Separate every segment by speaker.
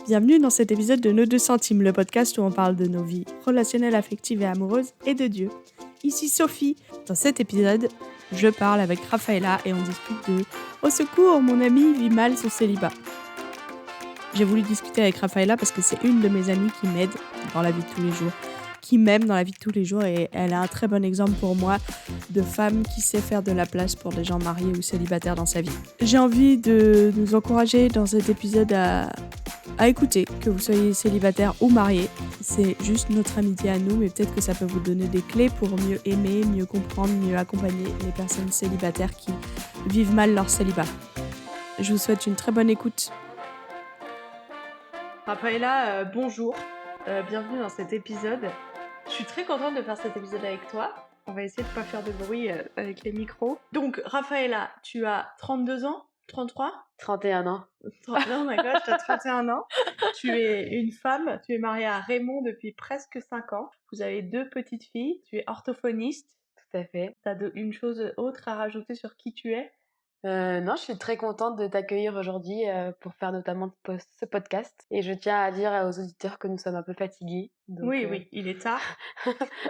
Speaker 1: Bienvenue dans cet épisode de Nos 2 centimes, le podcast où on parle de nos vies relationnelles, affectives et amoureuses et de Dieu. Ici Sophie. Dans cet épisode, je parle avec Rafaela et on discute de « Au secours, mon ami vit mal son célibat ». J'ai voulu discuter avec Rafaela parce que c'est une de mes amies qui m'aide dans la vie de tous les jours, qui m'aime dans la vie de tous les jours et elle a un très bon exemple pour moi de femme qui sait faire de la place pour des gens mariés ou célibataires dans sa vie. J'ai envie de nous encourager dans cet épisode à écouter, que vous soyez célibataire ou marié. C'est juste notre amitié à nous, mais peut-être que ça peut vous donner des clés pour mieux aimer, mieux comprendre, mieux accompagner les personnes célibataires qui vivent mal leur célibat. Je vous souhaite une très bonne écoute. Rafaela, bonjour. Bienvenue dans cet épisode. Je suis très contente de faire cet épisode avec toi. On va essayer de pas faire de bruit avec les micros. Donc, Rafaela, tu as 32 ans 33
Speaker 2: 31 ans.
Speaker 1: Non, d'accord, tu as 31 ans. Tu es une femme, tu es mariée à Raymond depuis presque 5 ans. Vous avez 2 petites filles, tu es orthophoniste.
Speaker 2: Tout à fait.
Speaker 1: Tu as une chose autre à rajouter sur qui tu es?
Speaker 2: Non, je suis très contente de t'accueillir aujourd'hui pour faire notamment ce podcast. Et je tiens à dire aux auditeurs que nous sommes un peu fatigués. Donc,
Speaker 1: Oui, il est tard.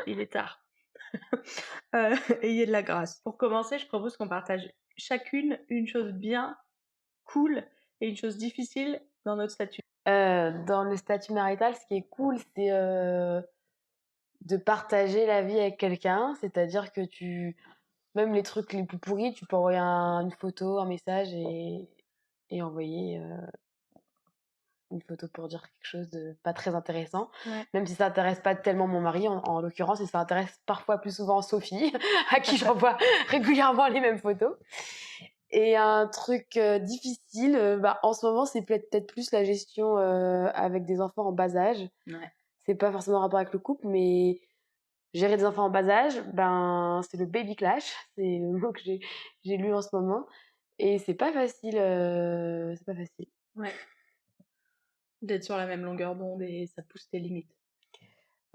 Speaker 1: Il est tard. Ayez de la grâce. Pour commencer, je propose qu'on partage chacune une chose bien cool et une chose difficile dans notre statut.
Speaker 2: Dans le statut marital, ce qui est cool, c'est de partager la vie avec quelqu'un. C'est-à-dire que même les trucs les plus pourris, tu peux envoyer une photo, un message et envoyer une photo pour dire quelque chose de pas très intéressant.
Speaker 1: Ouais.
Speaker 2: Même si ça intéresse pas tellement mon mari, en l'occurrence, et ça intéresse parfois plus souvent Sophie, à qui j'envoie régulièrement les mêmes photos. Et un truc difficile, en ce moment, c'est peut-être plus la gestion avec des enfants en bas âge.
Speaker 1: Ouais.
Speaker 2: C'est pas forcément en rapport avec le couple, mais gérer des enfants en bas âge, c'est le baby clash, c'est le mot que j'ai lu en ce moment. Et c'est pas facile, c'est pas facile.
Speaker 1: Ouais. D'être sur la même longueur d'onde et ça pousse tes limites.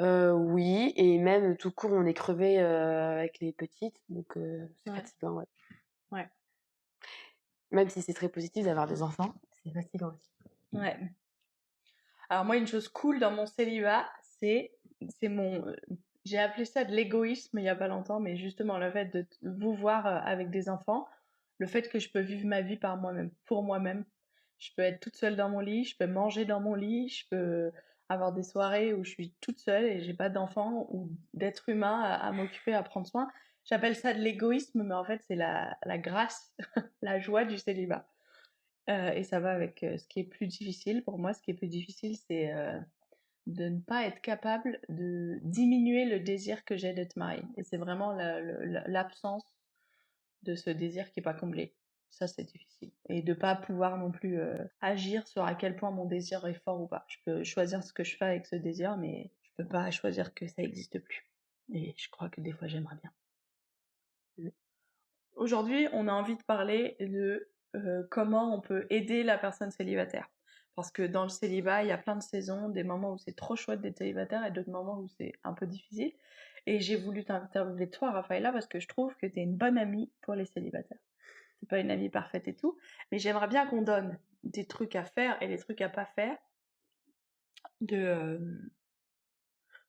Speaker 2: Oui, et même tout court, on est crevé avec les petites, donc c'est
Speaker 1: Ouais.
Speaker 2: fatigant, ouais.
Speaker 1: Ouais.
Speaker 2: Même si c'est très positif d'avoir des enfants, c'est fatigant aussi.
Speaker 1: Ouais. Alors moi, une chose cool dans mon célibat, c'est mon... j'ai appelé ça de l'égoïsme il y a pas longtemps, mais justement le fait de vous voir avec des enfants, le fait que je peux vivre ma vie par moi-même, pour moi-même. Je peux être toute seule dans mon lit, je peux manger dans mon lit, je peux avoir des soirées où je suis toute seule et j'ai pas d'enfant ou d'être humain à m'occuper, à prendre soin. J'appelle ça de l'égoïsme, mais en fait c'est la grâce, la joie du célibat. Et ça va avec ce qui est plus difficile. Pour moi, ce qui est plus difficile, c'est de ne pas être capable de diminuer le désir que j'ai d'être mariée. Et c'est vraiment l'absence de ce désir qui n'est pas comblé. Ça, c'est difficile. Et de ne pas pouvoir non plus agir sur à quel point mon désir est fort ou pas. Je peux choisir ce que je fais avec ce désir, mais je peux pas choisir que ça n'existe plus. Et je crois que des fois, j'aimerais bien. Aujourd'hui, on a envie de parler de comment on peut aider la personne célibataire. Parce que dans le célibat, il y a plein de saisons, des moments où c'est trop chouette d'être célibataire et d'autres moments où c'est un peu difficile. Et j'ai voulu t'interviewer toi, Raphaëla, parce que je trouve que tu es une bonne amie pour les célibataires. T'es pas une amie parfaite et tout, mais j'aimerais bien qu'on donne des trucs à faire et des trucs à pas faire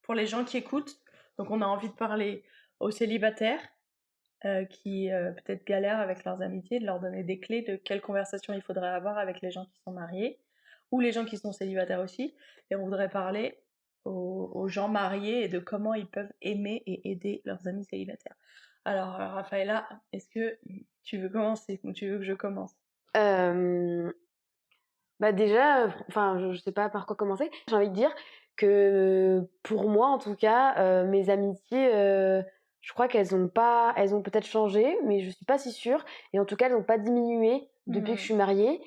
Speaker 1: pour les gens qui écoutent. Donc on a envie de parler aux célibataires, qui peut-être galèrent avec leurs amitiés, de leur donner des clés de quelles conversations il faudrait avoir avec les gens qui sont mariés ou les gens qui sont célibataires aussi. Et on voudrait parler aux gens mariés et de comment ils peuvent aimer et aider leurs amis célibataires. Alors, Raphaëla, est-ce que tu veux commencer ou tu veux que je commence?
Speaker 2: Déjà, je sais pas par quoi commencer. J'ai envie de dire que pour moi, en tout cas, mes amitiés, je crois elles ont peut-être changé, mais je suis pas si sûre. Et en tout cas, elles n'ont pas diminué depuis que je suis mariée.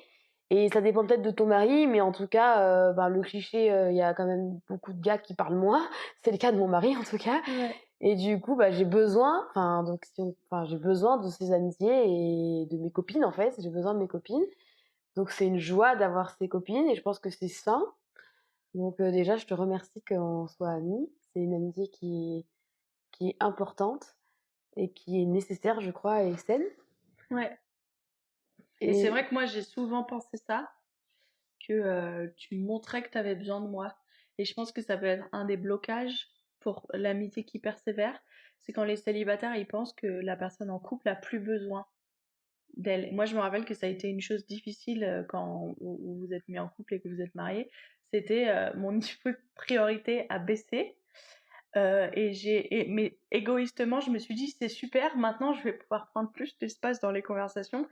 Speaker 2: Et ça dépend peut-être de ton mari, mais en tout cas, le cliché, il y a quand même beaucoup de gars qui parlent moins. C'est le cas de mon mari, en tout cas.
Speaker 1: Ouais.
Speaker 2: Et du coup, j'ai besoin, j'ai besoin de ces amitiés et de mes copines, en fait. J'ai besoin de mes copines. Donc c'est une joie d'avoir ces copines et je pense que c'est sain. Donc déjà, je te remercie qu'on soit amis. C'est une amitié qui est importante et qui est nécessaire, je crois, et saine.
Speaker 1: Ouais. Et c'est vrai que moi, j'ai souvent pensé ça. que tu montrais que tu avais besoin de moi. Et je pense que ça peut être un des blocages pour l'amitié qui persévère, c'est quand les célibataires ils pensent que la personne en couple a plus besoin d'elle. Moi, je me rappelle que ça a été une chose difficile quand vous êtes mis en couple et que vous êtes mariés. C'était mon niveau de priorité a baissé. Mais égoïstement, je me suis dit, c'est super, maintenant je vais pouvoir prendre plus d'espace dans les conversations.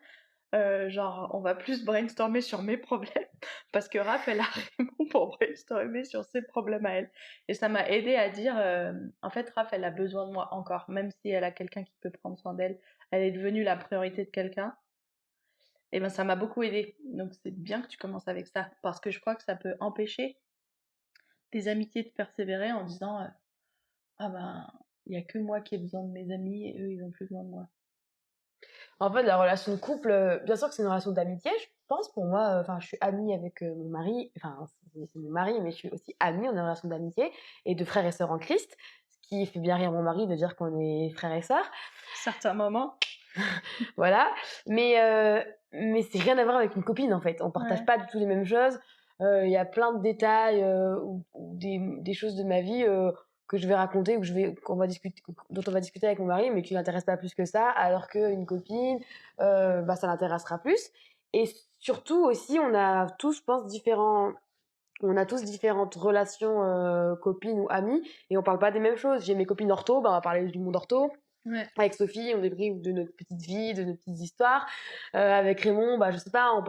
Speaker 1: Genre, on va plus brainstormer sur mes problèmes, parce que Raph, elle a Raymond pour brainstormer sur ses problèmes à elle. Et ça m'a aidé à dire, en fait, Raph, elle a besoin de moi encore, même si elle a quelqu'un qui peut prendre soin d'elle, elle est devenue la priorité de quelqu'un. Et ben, ça m'a beaucoup aidé. Donc, c'est bien que tu commences avec ça, parce que je crois que ça peut empêcher des amitiés de persévérer en disant, ah ben, il y a que moi qui ai besoin de mes amis et eux, ils ont plus besoin de moi.
Speaker 2: En fait, la relation de couple, bien sûr que c'est une relation d'amitié, je pense. Pour moi, enfin, je suis amie avec mon mari, enfin, c'est mon mari, mais je suis aussi amie, on est en relation d'amitié et de frères et sœurs en Christ, ce qui fait bien rire mon mari de dire qu'on est frères et sœurs.
Speaker 1: Certains moments.
Speaker 2: Voilà, mais c'est rien à voir avec une copine en fait. On partage
Speaker 1: Ouais.
Speaker 2: pas du tout les mêmes choses. Il y a plein de détails ou des choses de ma vie que je vais raconter ou dont on va discuter avec mon mari, mais qui l'intéresse pas plus que ça, alors qu'une copine, bah, ça l'intéressera plus. Et surtout aussi, on a tous différentes relations copines ou amies, et on parle pas des mêmes choses. J'ai mes copines ortho, bah, on va parler du monde ortho.
Speaker 1: Ouais.
Speaker 2: Avec Sophie, on débriefe de notre petite vie, de nos petites histoires. Avec Raymond, bah, je sais pas, on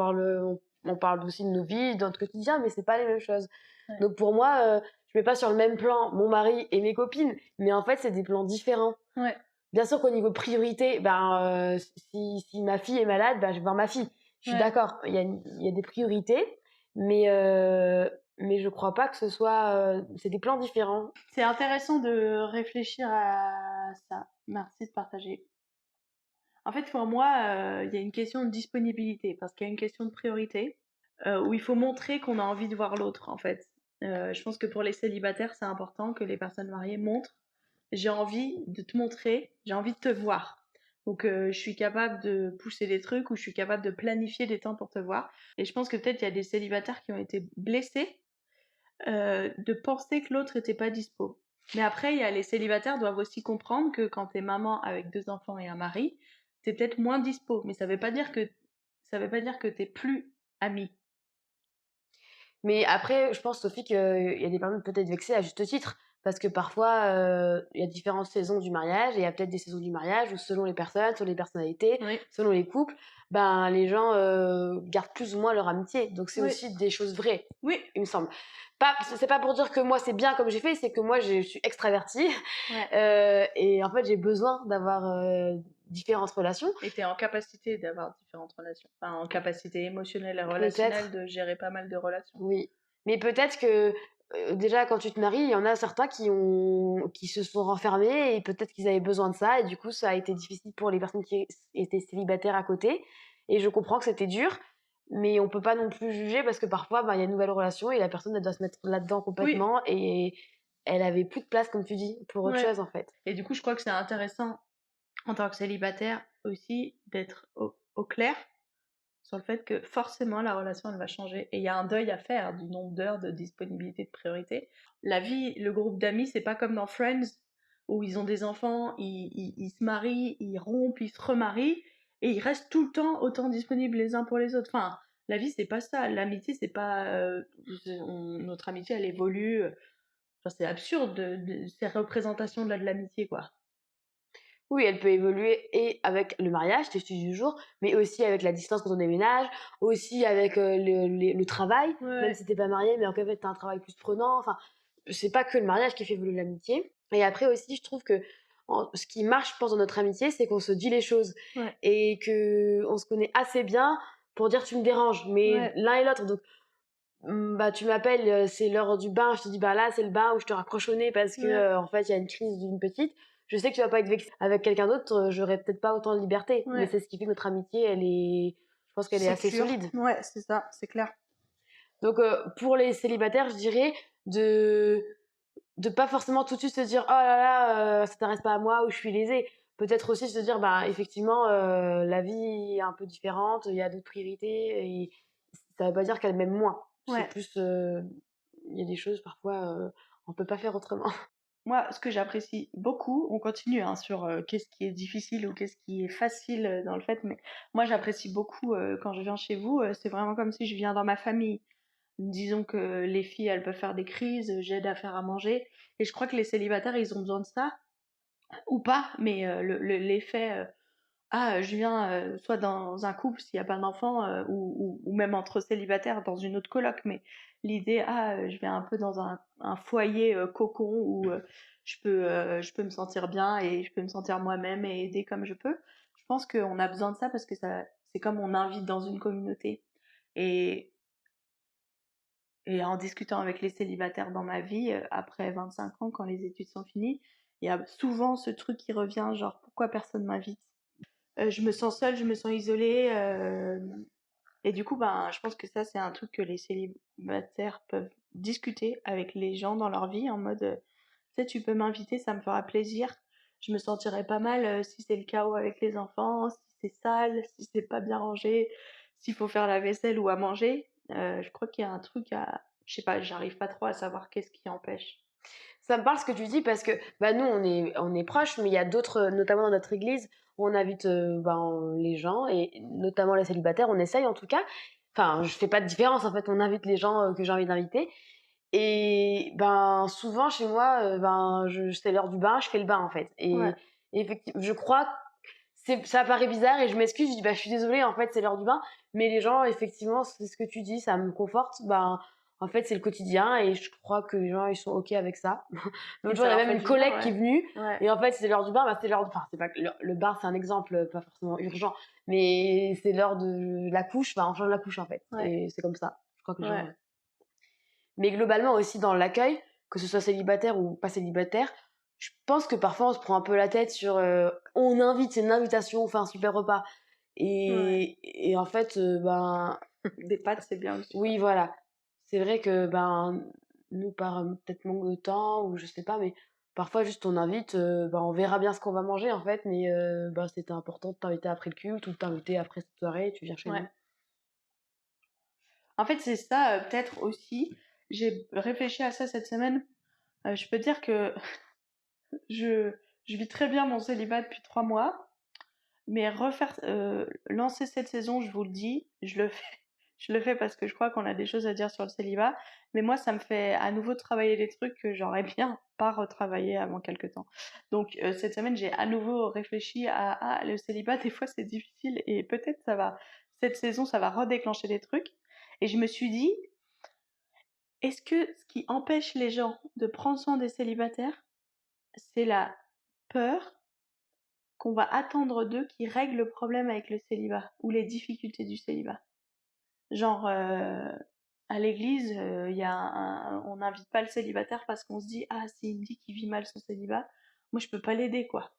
Speaker 2: parle aussi de nos vies, de notre quotidien, mais c'est pas les mêmes choses.
Speaker 1: Ouais.
Speaker 2: Donc pour moi, je mets pas sur le même plan mon mari et mes copines, mais en fait, c'est des plans différents.
Speaker 1: Ouais.
Speaker 2: Bien sûr qu'au niveau priorité, ben, si ma fille est malade, ben, je vais voir ma fille. Je suis
Speaker 1: Ouais.
Speaker 2: d'accord, il y a des priorités, mais je crois pas que ce soit. C'est des plans différents.
Speaker 1: C'est intéressant de réfléchir à ça. Merci de partager. En fait, pour moi, il y a une question de disponibilité, parce qu'il y a une question de priorité, où il faut montrer qu'on a envie de voir l'autre, en fait. Je pense que pour les célibataires, c'est important que les personnes mariées montrent, j'ai envie de te montrer, j'ai envie de te voir. Donc, je suis capable de pousser des trucs ou je suis capable de planifier des temps pour te voir. Et je pense que peut-être il y a des célibataires qui ont été blessés de penser que l'autre était pas dispo. Mais après, il y a les célibataires doivent aussi comprendre que quand t'es maman avec 2 enfants et un mari, t'es peut-être moins dispo. Mais ça veut pas dire que t'es plus amie.
Speaker 2: Mais après, je pense, Sophie, qu'il y a des personnes peut-être vexées à juste titre. Parce que parfois, il y a différentes saisons du mariage, et il y a peut-être des saisons du mariage où selon les personnes, selon les personnalités,
Speaker 1: Oui.
Speaker 2: selon les couples, ben, les gens gardent plus ou moins leur amitié. Donc c'est
Speaker 1: Oui.
Speaker 2: aussi des choses vraies,
Speaker 1: Oui.
Speaker 2: il me semble. C'est pas pour dire que moi c'est bien comme j'ai fait, c'est que moi je suis extravertie.
Speaker 1: Ouais.
Speaker 2: Et en fait j'ai besoin d'avoir différentes relations.
Speaker 1: Et t'es en capacité d'avoir différentes relations. Enfin, en capacité émotionnelle et
Speaker 2: Peut-être,
Speaker 1: relationnelle de gérer pas mal de relations.
Speaker 2: oui. Mais peut-être que déjà quand tu te maries, il y en a certains qui se sont renfermés et peut-être qu'ils avaient besoin de ça et du coup ça a été difficile pour les personnes qui étaient célibataires à côté. Et je comprends que c'était dur, mais on peut pas non plus juger parce que parfois ben, il y a une nouvelle relation et la personne elle doit se mettre là-dedans
Speaker 1: Oui.
Speaker 2: complètement et elle avait plus de place comme tu dis pour autre
Speaker 1: Ouais.
Speaker 2: chose en fait.
Speaker 1: Et du coup, je crois que c'est intéressant en tant que célibataire aussi d'être au clair sur le fait que forcément la relation elle va changer et il y a un deuil à faire du nombre d'heures de disponibilité de priorité. La vie, le groupe d'amis, c'est pas comme dans Friends où ils ont des enfants, ils se marient, ils rompent, ils se remarient et ils restent tout le temps autant disponibles les uns pour les autres. Enfin, la vie c'est pas ça, l'amitié c'est pas notre amitié elle évolue. Enfin, c'est absurde ces représentations de l'amitié quoi.
Speaker 2: Oui, elle peut évoluer et avec le mariage, tes études du jour, mais aussi avec la distance quand on déménage, aussi avec le travail, même
Speaker 1: Ouais.
Speaker 2: si t'es pas marié, mais en fait t'as un travail plus prenant. Enfin, c'est pas que le mariage qui fait évoluer l'amitié. Et après aussi, je trouve que ce qui marche, je pense, dans notre amitié, c'est qu'on se dit les choses
Speaker 1: Ouais.
Speaker 2: et que on se connaît assez bien pour dire tu me déranges, mais
Speaker 1: Ouais.
Speaker 2: l'un et l'autre. Donc, bah tu m'appelles, c'est l'heure du bain, je te dis bah là c'est le bain où je te raccroche au nez parce que
Speaker 1: Ouais.
Speaker 2: en fait il y a une crise d'une petite. Je sais que tu vas pas être vexée. Avec quelqu'un d'autre, j'aurais peut-être pas autant de liberté, mais
Speaker 1: Ouais.
Speaker 2: c'est ce qui fait que notre amitié, je pense qu'elle est assez
Speaker 1: Sécure.
Speaker 2: solide.
Speaker 1: Ouais, c'est ça, c'est clair.
Speaker 2: Donc pour les célibataires, je dirais de de pas forcément tout de suite se dire oh là là ça t'intéresse pas à moi ou je suis lésée. Peut-être aussi se dire bah effectivement la vie est un peu différente, il y a d'autres priorités et ça veut pas dire qu'elle m'aime moins. C'est
Speaker 1: Ouais.
Speaker 2: plus, il y a des choses parfois, on peut pas faire autrement.
Speaker 1: Moi, ce que j'apprécie beaucoup, on continue hein, sur qu'est-ce qui est difficile ou qu'est-ce qui est facile dans le fait, mais moi j'apprécie beaucoup quand je viens chez vous, c'est vraiment comme si je viens dans ma famille. Disons que les filles, elles peuvent faire des crises, j'aide à faire à manger, et je crois que les célibataires, ils ont besoin de ça, ou pas, mais l'effet je viens soit dans un couple s'il n'y a pas d'enfant ou même entre célibataires dans une autre coloc, mais l'idée je viens un peu dans un foyer cocon où je peux me sentir bien et je peux me sentir moi-même et aider comme je peux. Je pense qu'on a besoin de ça parce que ça c'est comme on invite dans une communauté. Et, et en discutant avec les célibataires dans ma vie, après 25 ans, quand les études sont finies, il y a souvent ce truc qui revient, genre pourquoi personne m'invite? Je me sens seule, je me sens isolée. Et du coup, ben, je pense que ça, c'est un truc que les célibataires peuvent discuter avec les gens dans leur vie en mode, tu sais, tu peux m'inviter, ça me fera plaisir. Je me sentirais pas mal si c'est le chaos avec les enfants, si c'est sale, si c'est pas bien rangé, s'il faut faire la vaisselle ou à manger. Je crois qu'il y a un truc à... Je sais pas, j'arrive pas trop à savoir qu'est-ce qui empêche.
Speaker 2: Ça me parle ce que tu dis parce que bah, nous, on est proches, mais il y a d'autres, notamment dans notre église, où on invite ben, les gens, et notamment les célibataires, on essaye en tout cas. Enfin, je fais pas de différence, en fait, on invite les gens que j'ai envie d'inviter. Et ben, souvent, chez moi, ben, c'est l'heure du bain, je fais le bain, en fait.
Speaker 1: Ouais,
Speaker 2: Et effectivement, je crois que ça paraît bizarre et je m'excuse, je dis, bah, je suis désolée, en fait, c'est l'heure du bain. Mais les gens, effectivement, c'est ce que tu dis, ça me conforte. Ben, en fait, c'est le quotidien et je crois que les gens, ils sont OK avec ça.
Speaker 1: et
Speaker 2: L'autre jour,
Speaker 1: ça
Speaker 2: il y a
Speaker 1: leur
Speaker 2: même
Speaker 1: fait
Speaker 2: une
Speaker 1: du bien,
Speaker 2: collègue qui est
Speaker 1: ouais.
Speaker 2: venue
Speaker 1: Ouais,
Speaker 2: et en fait, c'est l'heure du bain, bah, c'est l'heure, enfin, c'est pas que le bain, c'est un exemple, pas forcément urgent, mais c'est l'heure de la couche, enfin, on change la couche, en fait.
Speaker 1: ouais,
Speaker 2: Et c'est comme ça. Je crois que les gens,
Speaker 1: ouais.
Speaker 2: mais globalement aussi dans l'accueil, que ce soit célibataire ou pas célibataire, je pense que parfois on se prend un peu la tête sur on invite, c'est une invitation, on fait un super repas.
Speaker 1: Ouais.
Speaker 2: Et en fait, ben
Speaker 1: Des pâtes, c'est bien aussi, quoi.
Speaker 2: oui, voilà. C'est vrai que ben nous par peut-être manque de temps ou je sais pas, mais parfois juste on invite, ben, on verra bien ce qu'on va manger en fait, mais ben, c'était important de t'inviter après le culte ou de t'inviter après cette soirée et tu viens chez
Speaker 1: Ouais.
Speaker 2: nous.
Speaker 1: En fait, c'est ça, peut-être aussi. J'ai réfléchi à ça cette semaine. Je peux dire que je, je vis très bien mon célibat depuis 3 mois, mais lancer cette saison, je vous le dis, je le fais. Je le fais parce que je crois qu'on a des choses à dire sur le célibat, mais moi, ça me fait à nouveau travailler des trucs que j'aurais bien pas retravaillé avant quelques temps. Donc, cette semaine, j'ai à nouveau réfléchi à le célibat, des fois, c'est difficile et peut-être cette saison, ça va redéclencher des trucs. Et je me suis dit, est-ce que ce qui empêche les gens de prendre soin des célibataires, c'est la peur qu'on va attendre d'eux qu'ils règlent le problème avec le célibat ou les difficultés du célibat? Genre, à l'église, on n'invite pas le célibataire parce qu'on se dit, ah, s'il me dit qu'il vit mal son célibat, moi je peux pas l'aider, quoi.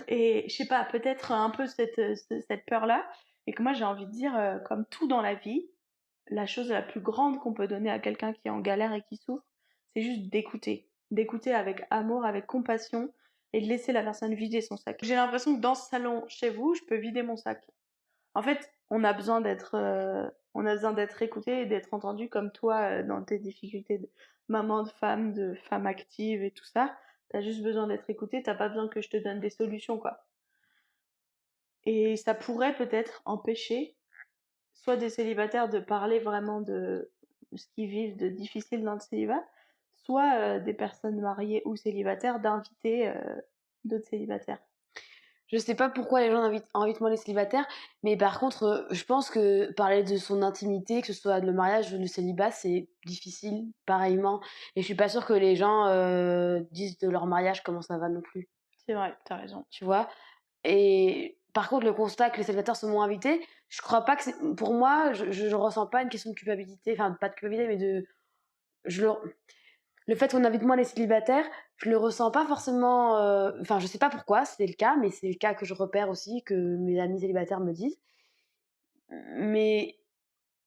Speaker 1: Et je sais pas, peut-être un peu cette peur-là, et que moi j'ai envie de dire, comme tout dans la vie, la chose la plus grande qu'on peut donner à quelqu'un qui est en galère et qui souffre, c'est juste d'écouter. D'écouter avec amour, avec compassion, et de laisser la personne vider son sac. J'ai l'impression que dans ce salon, chez vous, je peux vider mon sac. En fait, on a besoin d'être écouté et d'être entendu comme toi dans tes difficultés de maman, de femme active et tout ça. T'as juste besoin d'être écouté, t'as pas besoin que je te donne des solutions, quoi. Et ça pourrait peut-être empêcher soit des célibataires de parler vraiment de ce qu'ils vivent de difficile dans le célibat, soit des personnes mariées ou célibataires d'inviter d'autres célibataires.
Speaker 2: Je sais pas pourquoi les gens invitent moins les célibataires, mais par contre, je pense que parler de son intimité, que ce soit le mariage ou le célibat, c'est difficile pareillement. Et je suis pas sûre que les gens disent de leur mariage comment ça va non plus,
Speaker 1: C'est vrai, t'as raison.
Speaker 2: tu vois. Et par contre, le constat que les célibataires sont moins invités, je crois pas que c'est. Pour moi, je ressens pas une question de culpabilité, enfin pas de culpabilité, mais de. Je le, le fait qu'on invite moins les célibataires, je le ressens pas forcément. Enfin, je sais pas pourquoi c'est le cas, mais c'est le cas que je repère aussi, que mes amis célibataires me disent. Mais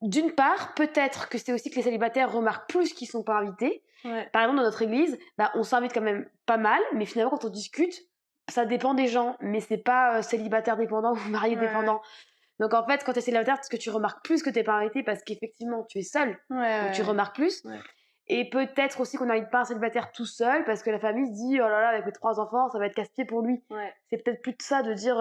Speaker 2: d'une part, peut-être que c'est aussi que les célibataires remarquent plus qu'ils sont pas invités.
Speaker 1: Ouais,
Speaker 2: Par exemple, dans notre église, bah, on s'invite quand même pas mal, mais finalement, quand on discute, ça dépend des gens, mais c'est pas célibataire dépendant ou marié
Speaker 1: ouais,
Speaker 2: dépendant. Donc en fait, quand tu es célibataire, ce que tu remarques plus que tu es pas invité parce qu'effectivement, tu es seul.
Speaker 1: Ouais,
Speaker 2: Donc tu
Speaker 1: ouais,
Speaker 2: remarques plus.
Speaker 1: ouais.
Speaker 2: Et peut-être aussi qu'on n'invite pas un célibataire tout seul parce que la famille se dit oh là là, avec les 3 enfants, ça va être casse-pied pour lui.
Speaker 1: Ouais.
Speaker 2: C'est peut-être plus de ça de dire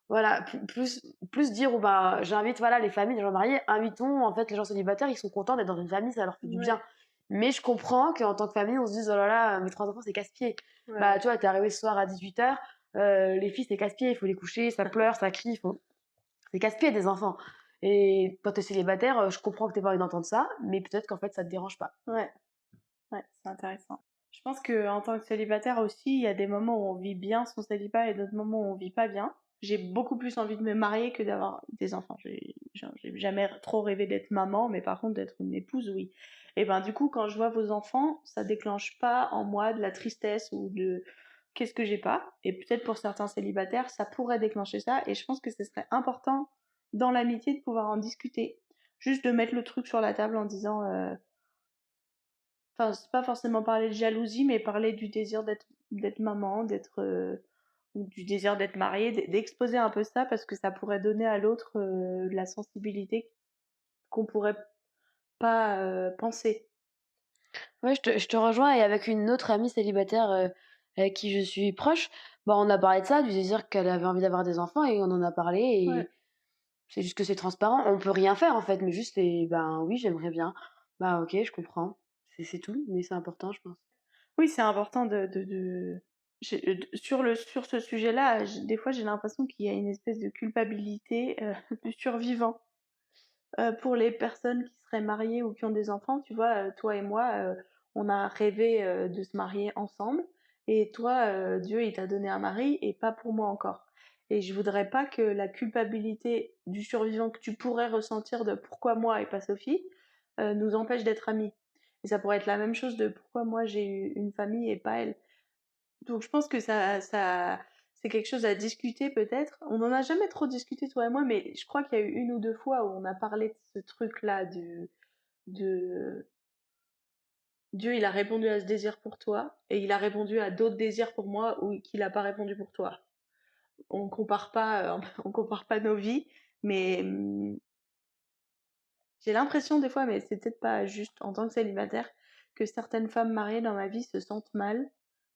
Speaker 2: voilà, plus dire ou bah j'invite voilà les familles des gens mariés, invitons en fait les gens célibataires, ils sont contents d'être dans une famille, ça leur fait du bien.
Speaker 1: Ouais.
Speaker 2: Mais je comprends qu'en tant que famille, on se dise oh là là, mes 3 enfants c'est casse-pied.
Speaker 1: Ouais.
Speaker 2: Bah tu vois, t'es arrivé ce soir à 18h, les filles c'est casse-pied, il faut les coucher, ça pleure, ça crie, c'est casse-pied des enfants. Et quand t'es célibataire, je comprends que t'aies pas envie d'entendre ça, mais peut-être qu'en fait ça te dérange pas.
Speaker 1: Ouais. Ouais, c'est intéressant. Je pense que en tant que célibataire aussi, il y a des moments où on vit bien son célibat et d'autres moments où on vit pas bien. J'ai beaucoup plus envie de me marier que d'avoir des enfants. J'ai jamais trop rêvé d'être maman, mais par contre d'être une épouse, oui. Et ben du coup, quand je vois vos enfants, ça déclenche pas en moi de la tristesse ou de qu'est-ce que j'ai pas. Et peut-être pour certains célibataires, ça pourrait déclencher ça. Et je pense que ce serait important dans l'amitié de pouvoir en discuter. Juste de mettre le truc sur la table en disant enfin, c'est pas forcément parler de jalousie, mais parler du désir d'être maman, ou du désir d'être mariée, d'exposer un peu ça parce que ça pourrait donner à l'autre de la sensibilité qu'on pourrait pas penser.
Speaker 2: Ouais, je te rejoins et avec une autre amie célibataire avec qui je suis proche, bah, on a parlé de ça, du désir qu'elle avait envie d'avoir des enfants et on en a parlé
Speaker 1: Ouais.
Speaker 2: et c'est juste que c'est transparent. On peut rien faire en fait, mais juste ben oui, j'aimerais bien. Bah ok, je comprends. C'est tout, mais c'est important, je pense.
Speaker 1: Oui, c'est important sur ce sujet-là, des fois j'ai l'impression qu'il y a une espèce de culpabilité du survivant. Pour les personnes qui seraient mariées ou qui ont des enfants, tu vois, toi et moi, on a rêvé de se marier ensemble. Et toi, Dieu, il t'a donné un mari et pas pour moi encore. Et je voudrais pas que la culpabilité du survivant que tu pourrais ressentir de pourquoi moi et pas Sophie nous empêche d'être amis. Et ça pourrait être la même chose de pourquoi moi j'ai eu une famille et pas elle. Donc je pense que c'est quelque chose à discuter peut-être. On n'en a jamais trop discuté toi et moi, mais je crois qu'il y a eu une ou deux fois où on a parlé de ce truc-là de Dieu, il a répondu à ce désir pour toi et il a répondu à d'autres désirs pour moi ou qu'il n'a pas répondu pour toi. On compare pas nos vies, mais j'ai l'impression des fois, mais c'est peut-être pas juste en tant que célibataire, que certaines femmes mariées dans ma vie se sentent mal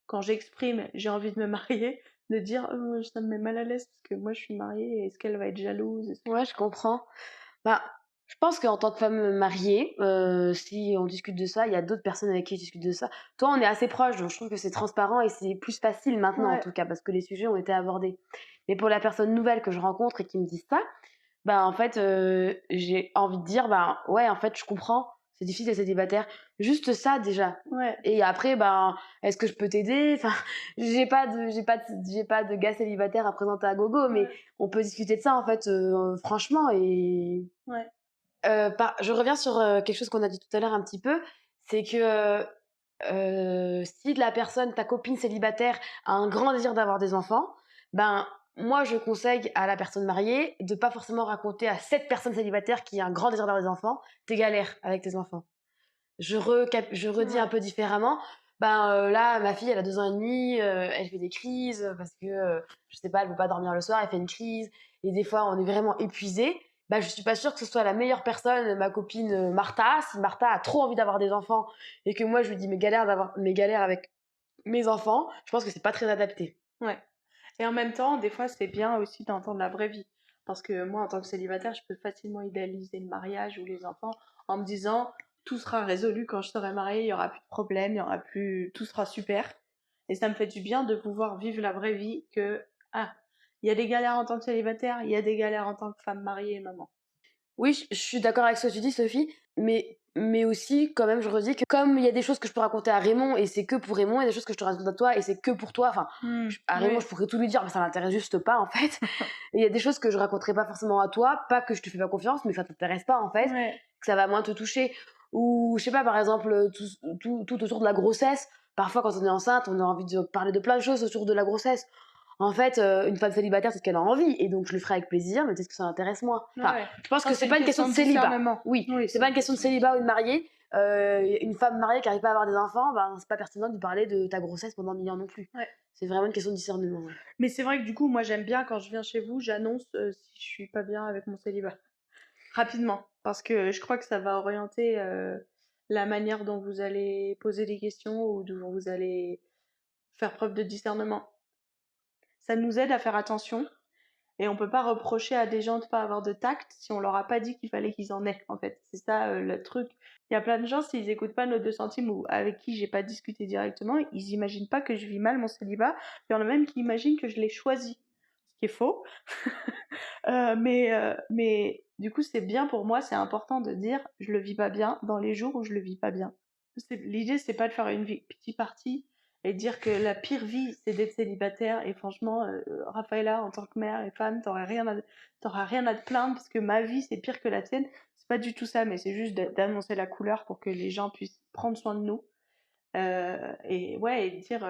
Speaker 1: quand j'exprime j'ai envie de me marier, de dire oh, ça me met mal à l'aise parce que moi je suis mariée, est-ce qu'elle va être jalouse?
Speaker 2: Ouais, je comprends. Bah, je pense qu'en tant que femme mariée, si on discute de ça, il y a d'autres personnes avec qui je discute de ça. Toi, on est assez proches, donc je trouve que c'est transparent et c'est plus facile maintenant en
Speaker 1: Ouais,
Speaker 2: tout cas, parce que les sujets ont été abordés. Mais pour la personne nouvelle que je rencontre et qui me dit ça, bah, en fait, j'ai envie de dire: «Ben, ouais, en fait, je comprends, c'est difficile d'être célibataire». Juste ça déjà
Speaker 1: ouais,
Speaker 2: et après, ben, est-ce que je peux t'aider? Enfin, j'ai pas de gars célibataire à présenter à gogo, mais
Speaker 1: ouais,
Speaker 2: on peut discuter de ça, en fait, franchement et
Speaker 1: ouais,
Speaker 2: je reviens sur, quelque chose qu'on a dit tout à l'heure un petit peu, c'est que, si la personne, ta copine célibataire, a un grand désir d'avoir des enfants, ben, moi, je conseille à la personne mariée de pas forcément raconter à cette personne célibataire qui a un grand désir d'avoir des enfants, tes galères avec tes enfants. Je redis un
Speaker 1: ouais,
Speaker 2: peu différemment, ben, là, ma fille, elle a 2 ans et demi, elle fait des crises, parce que, je sais pas, elle veut pas dormir le soir, elle fait une crise et des fois, on est vraiment épuisé. Bah, je suis pas sûre que ce soit la meilleure personne, ma copine, Martha. Si Martha a trop envie d'avoir des enfants et que moi, je lui dis mes galères avec mes enfants, je pense que c'est pas très adapté.
Speaker 1: ouais. Et en même temps, des fois, c'est bien aussi d'entendre la vraie vie. Parce que moi, en tant que célibataire, je peux facilement idéaliser le mariage ou les enfants en me disant tout sera résolu quand je serai mariée, il y aura plus de problème, il y aura plus, tout sera super. Et ça me fait du bien de pouvoir vivre la vraie vie que ah, il y a des galères en tant que célibataire, il y a des galères en tant que femme mariée et maman.
Speaker 2: Oui, je suis d'accord avec ce que tu dis, Sophie, mais aussi, quand même, je redis que comme il y a des choses que je peux raconter à Raymond et c'est que pour Raymond, il y a des choses que je te raconte à toi et c'est que pour toi. Enfin, à Raymond,
Speaker 1: Oui,
Speaker 2: je pourrais tout lui dire, mais ça l'intéresse juste pas, en fait. Et il y a des choses que je raconterai pas forcément à toi, pas que je te fais pas confiance, mais que ça t'intéresse pas, en fait,
Speaker 1: ouais,
Speaker 2: que ça va moins te toucher. Ou, je sais pas, par exemple, tout autour de la grossesse. Parfois, quand on est enceinte, on a envie de parler de plein de choses autour de la grossesse. En fait, une femme célibataire, c'est ce qu'elle a envie, et donc je le ferai avec plaisir, mais peut-être que ça l'intéresse moins. Enfin,
Speaker 1: ouais.
Speaker 2: je pense
Speaker 1: Non,
Speaker 2: que
Speaker 1: c'est
Speaker 2: c'est
Speaker 1: une
Speaker 2: pas une question
Speaker 1: question
Speaker 2: de
Speaker 1: de
Speaker 2: célibat.
Speaker 1: discernement.
Speaker 2: Oui,
Speaker 1: Oui,
Speaker 2: c'est
Speaker 1: c'est
Speaker 2: pas
Speaker 1: une
Speaker 2: une question de
Speaker 1: question de
Speaker 2: célibat ou de
Speaker 1: discernement.
Speaker 2: marié. une femme mariée qui n'arrive pas à avoir des enfants, ben, c'est pas pertinent de lui parler de ta grossesse pendant 1000 ans non plus.
Speaker 1: Ouais.
Speaker 2: C'est vraiment une question de discernement. Ouais.
Speaker 1: Mais c'est vrai que du coup, moi j'aime bien quand je viens chez vous, j'annonce si je suis pas bien avec mon célibat. Rapidement. Parce que je crois que ça va orienter la manière dont vous allez poser des questions ou dont vous allez faire preuve de discernement. Ça nous aide à faire attention. Et on peut pas reprocher à des gens de pas avoir de tact si on leur a pas dit qu'il fallait qu'ils en aient, en fait. C'est ça le truc. Il y a plein de gens, s'ils écoutent pas nos 2 centimes ou avec qui j'ai pas discuté directement, ils imaginent pas que je vis mal mon célibat. Il y en a même qui imaginent que je l'ai choisi. Ce qui est faux. Mais du coup, c'est bien pour moi, c'est important de dire je le vis pas bien dans les jours où je le vis pas bien. L'idée, c'est pas de faire une petite partie et de dire que la pire vie, c'est d'être célibataire. Et franchement, Raphaëla, en tant que mère et femme, t'auras rien à te plaindre parce que ma vie, c'est pire que la tienne. C'est pas du tout ça, mais c'est juste d'annoncer la couleur pour que les gens puissent prendre soin de nous. Et ouais, et dire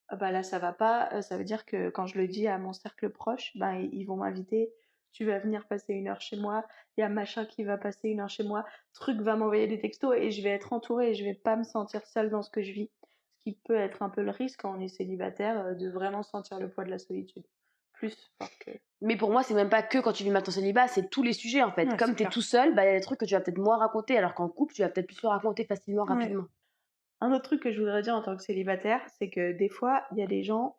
Speaker 1: ah bah là ça va pas, ça veut dire que quand je le dis à mon cercle proche, ben ils vont m'inviter, tu vas venir passer 1 heure chez moi, il y a machin qui va passer 1 heure chez moi, truc va m'envoyer des textos et je vais être entourée et je vais pas me sentir seule dans ce que je vis. Ce qui peut être un peu le risque quand on est célibataire, de vraiment sentir le poids de la solitude. Plus fort que...
Speaker 2: Mais pour moi, c'est même pas que quand tu vis mal ton célibat, c'est tous les sujets en fait.
Speaker 1: Ouais,
Speaker 2: Comme
Speaker 1: c'est
Speaker 2: t'es
Speaker 1: clair.
Speaker 2: tout seul, bah, y a des trucs que tu vas peut-être moins raconter, alors qu'en couple, tu vas peut-être plus le raconter facilement,
Speaker 1: Ouais.
Speaker 2: rapidement.
Speaker 1: Un autre truc que je voudrais dire en tant que célibataire, c'est que des fois, il y a des gens,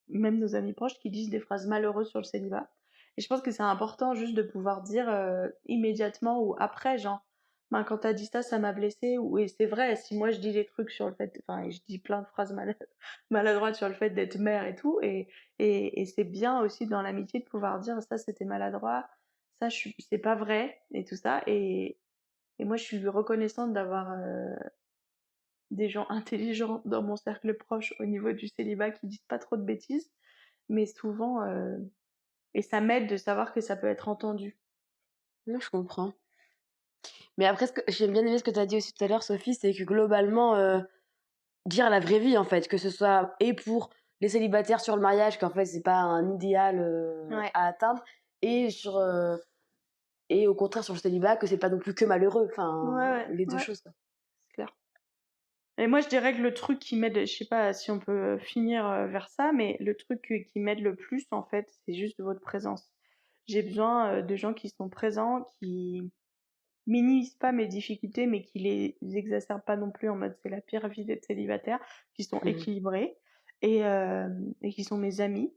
Speaker 1: même nos amis proches, qui disent des phrases malheureuses sur le célibat. Et je pense que c'est important juste de pouvoir dire immédiatement ou après, genre, ben, quand t'as dit ça, ça m'a blessé. Ou, et c'est vrai, si moi je dis des trucs sur le fait, enfin, je dis plein de phrases maladroites sur le fait d'être mère et tout, et c'est bien aussi dans l'amitié de pouvoir dire ça c'était maladroit, ça c'est pas vrai, et tout ça. Et moi je suis reconnaissante d'avoir des gens intelligents dans mon cercle proche au niveau du célibat qui disent pas trop de bêtises, mais souvent, et ça m'aide de savoir que ça peut être entendu.
Speaker 2: Moi, je comprends. Mais après, j'ai bien aimé ce que tu as dit aussi tout à l'heure, Sophie, c'est que globalement, dire la vraie vie, en fait, que ce soit et pour les célibataires sur le mariage, qu'en fait, c'est pas un idéal
Speaker 1: Ouais.
Speaker 2: à atteindre, et et au contraire sur le célibat, que c'est pas non plus que malheureux. Enfin, les deux
Speaker 1: Ouais,
Speaker 2: choses, quoi.
Speaker 1: c'est clair. Et moi, je dirais que le truc qui m'aide, je sais pas si on peut finir vers ça, mais le truc qui m'aide le plus, en fait, c'est juste votre présence. J'ai besoin de gens qui sont présents, qui minimisent pas mes difficultés, mais qui les exacerbent pas non plus en mode c'est la pire vie d'être célibataire, qui sont équilibrés et, et qui sont mes amis.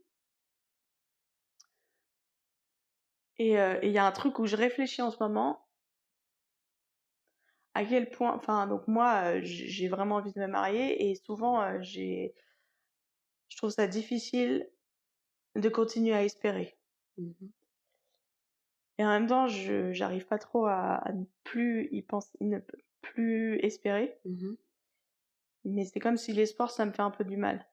Speaker 1: Et il y a un truc où je réfléchis en ce moment, à quel point, enfin, donc moi, j'ai vraiment envie de me marier et souvent, je trouve ça difficile de continuer à espérer. Et en même temps, j'arrive pas trop à ne plus y penser, ne plus espérer. Mais c'est comme si l'espoir, ça me fait un peu du mal.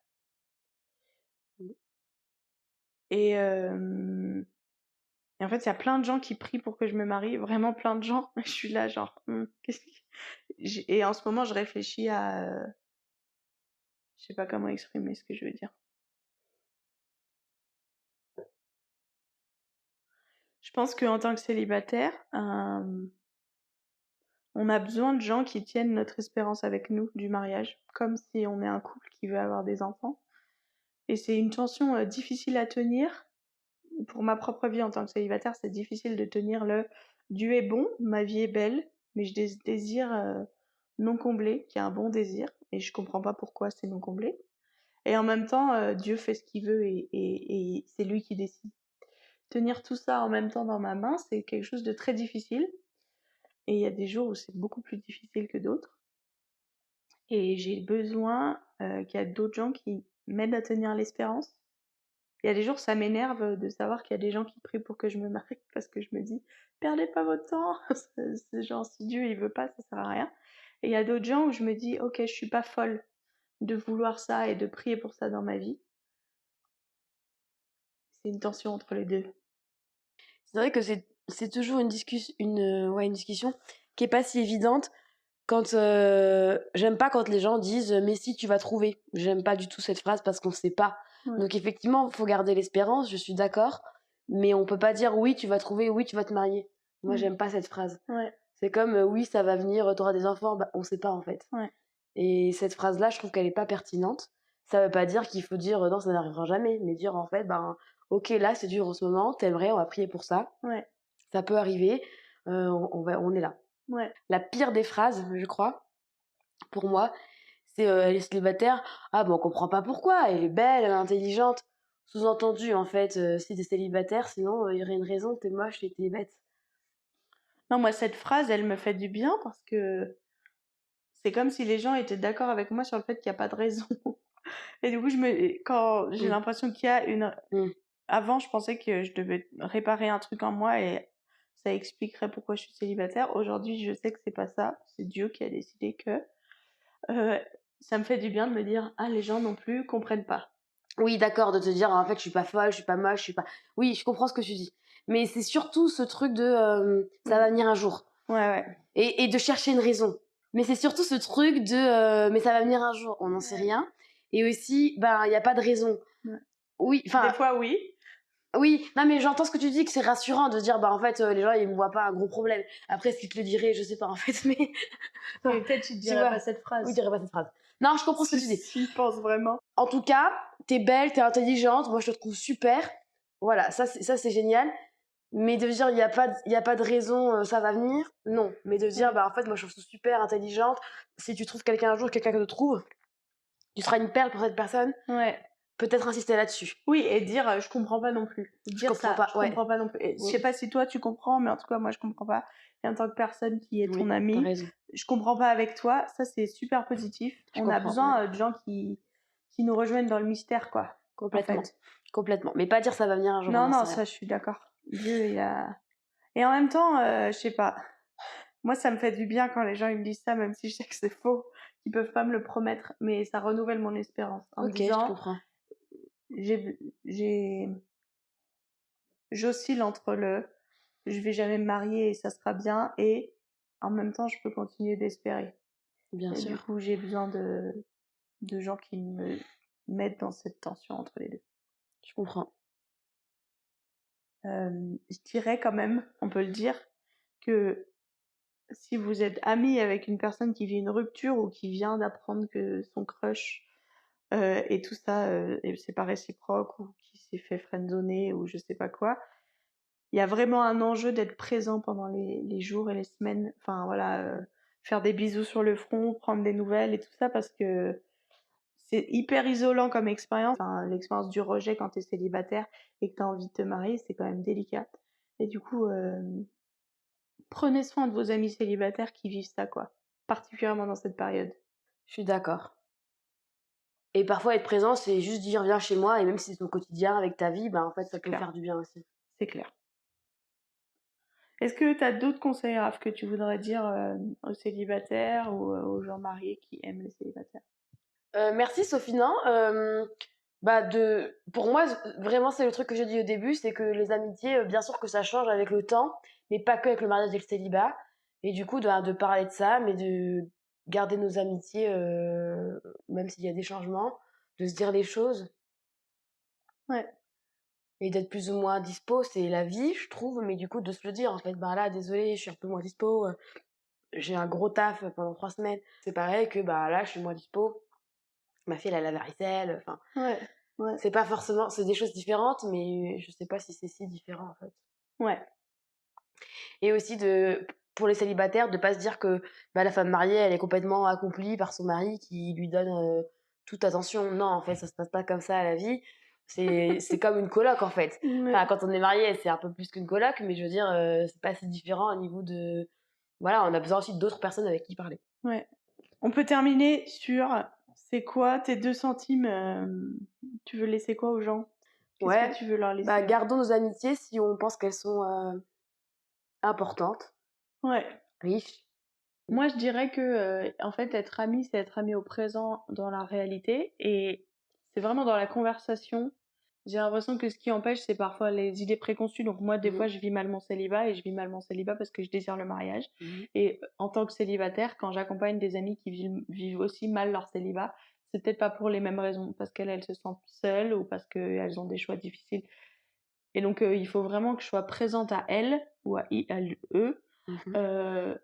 Speaker 1: Et, et en fait, il y a plein de gens qui prient pour que je me marie, vraiment plein de gens. Je suis là, genre, qu'est-ce que... Et en ce moment, je réfléchis à... je sais pas comment exprimer ce que je veux dire. Je pense qu'en tant que célibataire, on a besoin de gens qui tiennent notre espérance avec nous du mariage, comme si on est un couple qui veut avoir des enfants. Et c'est une tension difficile à tenir. Pour ma propre vie en tant que célibataire, c'est difficile de tenir le Dieu est bon, ma vie est belle, mais j'ai des désirs non comblés, qui est un bon désir, et je comprends pas pourquoi c'est non comblé. Et en même temps, Dieu fait ce qu'il veut et c'est lui qui décide. Tenir tout ça en même temps dans ma main, c'est quelque chose de très difficile. Et il y a des jours où c'est beaucoup plus difficile que d'autres. Et j'ai besoin qu'il y a d'autres gens qui m'aident à tenir l'espérance. Il y a des jours, ça m'énerve de savoir qu'il y a des gens qui prient pour que je me marie, parce que je me dis, perdez pas votre temps, c'est genre, si Dieu il veut pas, ça sert à rien. Et il y a d'autres gens où je me dis, ok, je suis pas folle de vouloir ça et de prier pour ça dans ma vie. C'est une tension entre les deux.
Speaker 2: C'est vrai que c'est toujours une discussion qui est pas si évidente. Quand j'aime pas quand les gens disent mais si tu vas trouver. J'aime pas du tout cette phrase parce qu'on sait pas.
Speaker 1: Ouais.
Speaker 2: Donc effectivement, faut garder l'espérance, je suis d'accord, mais on peut pas dire oui, tu vas trouver, oui, tu vas te marier. Moi, j'aime pas cette phrase.
Speaker 1: Ouais.
Speaker 2: C'est comme oui, ça va venir, tu auras des enfants, bah, on sait pas en fait.
Speaker 1: Ouais.
Speaker 2: Et cette phrase-là, je trouve qu'elle est pas pertinente. Ça veut pas dire qu'il faut dire non, ça n'arrivera jamais, mais dire en fait, ben, ok, là c'est dur en ce moment, t'aimerais, on va prier pour ça.
Speaker 1: Ouais.
Speaker 2: Ça peut arriver, on est là.
Speaker 1: Ouais.
Speaker 2: La pire des phrases, je crois, pour moi, c'est elle est célibataire. Ah, ben on comprend pas pourquoi, elle est belle, elle est intelligente. Sous-entendu, en fait, si t'es célibataire, sinon il y aurait une raison, t'es moche et t'es bête.
Speaker 1: Non, moi, cette phrase, elle me fait du bien parce que c'est comme si les gens étaient d'accord avec moi sur le fait qu'il y a pas de raison. Et du coup, quand j'ai
Speaker 2: Mmh.
Speaker 1: l'impression qu'il y a une
Speaker 2: Mmh.
Speaker 1: avant, je pensais que je devais réparer un truc en moi et ça expliquerait pourquoi je suis célibataire. Aujourd'hui, je sais que c'est pas ça. C'est Dieu qui a décidé que. Euh, Ça me fait du bien de me dire, ah, les gens non plus comprennent pas.
Speaker 2: Oui, d'accord, de te dire en fait, je suis pas folle, je suis pas moche, je suis pas. Oui, je comprends ce que tu dis. Mais c'est surtout ce truc de ça va venir un jour.
Speaker 1: Ouais, ouais.
Speaker 2: Et de chercher une raison. Mais c'est surtout ce truc de mais ça va venir un jour, on n'en sait rien. Et aussi, ben, il n'y a pas de raison.
Speaker 1: Ouais.
Speaker 2: Oui,
Speaker 1: Des
Speaker 2: enfin,
Speaker 1: fois, oui.
Speaker 2: oui, non, mais j'entends ce que tu dis, que c'est rassurant de dire, bah, en fait, les gens, ils me voient pas un gros problème. Après, est-ce qu'ils te le diraient, je sais pas, en fait, mais.
Speaker 1: Mais peut-être tu ne
Speaker 2: Tu
Speaker 1: dirais
Speaker 2: vois,
Speaker 1: pas cette
Speaker 2: oui,
Speaker 1: phrase.
Speaker 2: je dirais pas cette phrase. Non, je comprends ce que tu dis.
Speaker 1: Si, je pense vraiment.
Speaker 2: En tout cas, t'es belle, t'es intelligente, moi, je te trouve super. Voilà, ça, c'est génial. Mais de dire, il y a pas de raison, ça va venir, non. Mais de dire, bah, en fait, moi, je trouve super intelligente. Si tu trouves quelqu'un un jour, quelqu'un te trouve, tu seras une perle pour cette personne.
Speaker 1: Ouais.
Speaker 2: Peut-être insister là-dessus.
Speaker 1: Oui, et dire je comprends pas non plus.
Speaker 2: Je
Speaker 1: Dire
Speaker 2: comprends
Speaker 1: ça,
Speaker 2: pas,
Speaker 1: je
Speaker 2: ouais.
Speaker 1: comprends pas non plus. Et je sais pas si toi tu comprends, mais en tout cas moi je comprends pas. Et en tant que personne qui est ton
Speaker 2: Oui, t'as
Speaker 1: amie,
Speaker 2: raison.
Speaker 1: je comprends pas avec toi. Ça c'est super positif.
Speaker 2: Je
Speaker 1: On a
Speaker 2: comprends,
Speaker 1: besoin
Speaker 2: ouais.
Speaker 1: de gens qui nous rejoignent dans le mystère, quoi. En
Speaker 2: Complètement.
Speaker 1: fait.
Speaker 2: Complètement. Mais pas dire ça va venir un jour, on
Speaker 1: Non,
Speaker 2: n'en sait
Speaker 1: non,
Speaker 2: rien.
Speaker 1: ça je suis d'accord. Dieu, il a. Et en même temps, je sais pas. Moi, ça me fait du bien quand les gens ils me disent ça, même si je sais que c'est faux, qu'ils peuvent pas me le promettre, mais ça renouvelle mon espérance en me
Speaker 2: Ok, je
Speaker 1: disant,
Speaker 2: comprends.
Speaker 1: j'ai, j'oscille entre le je vais jamais me marier et ça sera bien et en même temps je peux continuer d'espérer.
Speaker 2: Bien
Speaker 1: Et du
Speaker 2: sûr.
Speaker 1: coup j'ai besoin de gens qui me mettent dans cette tension entre les deux.
Speaker 2: Je comprends.
Speaker 1: Je dirais quand même, on peut le dire, que si vous êtes ami avec une personne qui vit une rupture ou qui vient d'apprendre que son crush et tout ça, et c'est pas réciproque ou qui s'est fait friendzoner ou je sais pas quoi, il y a vraiment un enjeu d'être présent pendant les jours et les semaines. Enfin voilà, faire des bisous sur le front, prendre des nouvelles et tout ça parce que c'est hyper isolant comme expérience. Enfin, l'expérience du rejet quand t'es célibataire et que t'as envie de te marier, c'est quand même délicat. Et du coup, prenez soin de vos amis célibataires qui vivent ça, quoi. Particulièrement dans cette période.
Speaker 2: Je suis d'accord. Et parfois, être présent, c'est juste dire viens chez moi, et même si c'est ton quotidien avec ta vie, bah en fait, ça peut
Speaker 1: Clair.
Speaker 2: faire du bien aussi.
Speaker 1: C'est clair. Est-ce que tu as d'autres conseils, Raph, que tu voudrais dire aux célibataires ou aux gens mariés qui aiment les célibataires?
Speaker 2: Merci Sophie. Non, bah pour moi, vraiment, c'est le truc que j'ai dit au début, c'est que les amitiés, bien sûr que ça change avec le temps, mais pas que avec le mariage et le célibat. Et du coup, de parler de ça, mais de garder nos amitiés, même s'il y a des changements, de se dire les choses
Speaker 1: Ouais.
Speaker 2: et d'être plus ou moins dispo, c'est la vie, je trouve, mais du coup, de se le dire, en fait, bah là, désolé, je suis un peu moins dispo, j'ai un gros taf pendant 3 semaines. C'est pareil que, bah là, je suis moins dispo. Ma fille, elle a la varicelle, enfin.
Speaker 1: Ouais. Ouais.
Speaker 2: C'est pas forcément, c'est des choses différentes, mais je sais pas si c'est si différent en fait.
Speaker 1: Ouais.
Speaker 2: Et aussi pour les célibataires, de pas se dire que bah, la femme mariée, elle est complètement accomplie par son mari qui lui donne toute attention. Non, en fait, ça se passe pas comme ça à la vie. C'est comme une coloc en fait.
Speaker 1: Ouais.
Speaker 2: Enfin, quand on est marié, c'est un peu plus qu'une coloc, mais je veux dire, c'est pas si différent au niveau de. Voilà, on a besoin aussi d'autres personnes avec qui parler.
Speaker 1: Ouais. On peut terminer sur c'est quoi tes 2 centimes tu veux laisser quoi aux gens? Qu'est-ce
Speaker 2: Ouais,
Speaker 1: que tu veux leur
Speaker 2: bah
Speaker 1: laisser?
Speaker 2: gardons nos amitiés si on pense qu'elles sont importantes,
Speaker 1: Ouais.
Speaker 2: riches.
Speaker 1: Moi, je dirais que en fait, être ami, c'est être ami au présent dans la réalité et c'est vraiment dans la conversation. J'ai l'impression que ce qui empêche, c'est parfois les idées préconçues. Donc moi, des
Speaker 2: Mhm.
Speaker 1: fois, je vis mal mon célibat et je vis mal mon célibat parce que je désire le mariage.
Speaker 2: Mhm.
Speaker 1: Et en tant que célibataire, quand j'accompagne des amis qui vivent aussi mal leur célibat, c'est peut-être pas pour les mêmes raisons, parce qu'elles se sentent seules ou parce qu'elles ont des choix difficiles. Et donc, il faut vraiment que je sois présente à elles ou à eux
Speaker 2: Mhm.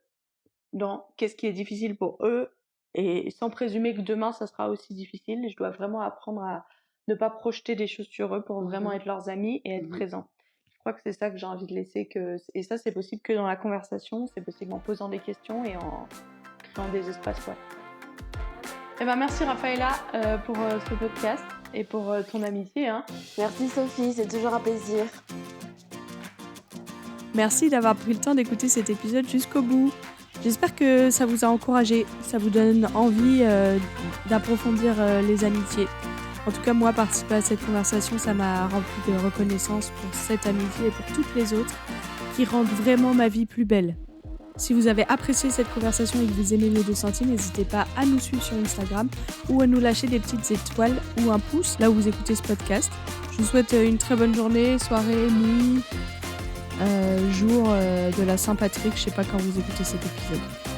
Speaker 1: dans qu'est-ce qui est difficile pour eux, et sans présumer que demain ça sera aussi difficile. Je dois vraiment apprendre à ne pas projeter des choses sur eux pour vraiment être leurs amis et être présent. Je crois que c'est ça que j'ai envie de laisser, et ça c'est possible que dans la conversation, c'est possible en posant des questions et en créant des espaces. Eh ben, merci Raphaëla pour ce podcast et pour ton amitié.
Speaker 2: Merci Sophie, c'est toujours un plaisir.
Speaker 3: Merci d'avoir pris le temps d'écouter cet épisode jusqu'au bout. J'espère que ça vous a encouragé, ça vous donne envie d'approfondir les amitiés. En tout cas, moi, participer à cette conversation, ça m'a rempli de reconnaissance pour cette amitié et pour toutes les autres qui rendent vraiment ma vie plus belle. Si vous avez apprécié cette conversation et que vous aimez les 2 centimes, n'hésitez pas à nous suivre sur Instagram ou à nous lâcher des petites étoiles ou un pouce là où vous écoutez ce podcast. Je vous souhaite une très bonne journée, soirée, nuit, jour de la Saint-Patrick. Je sais pas quand vous écoutez cet épisode.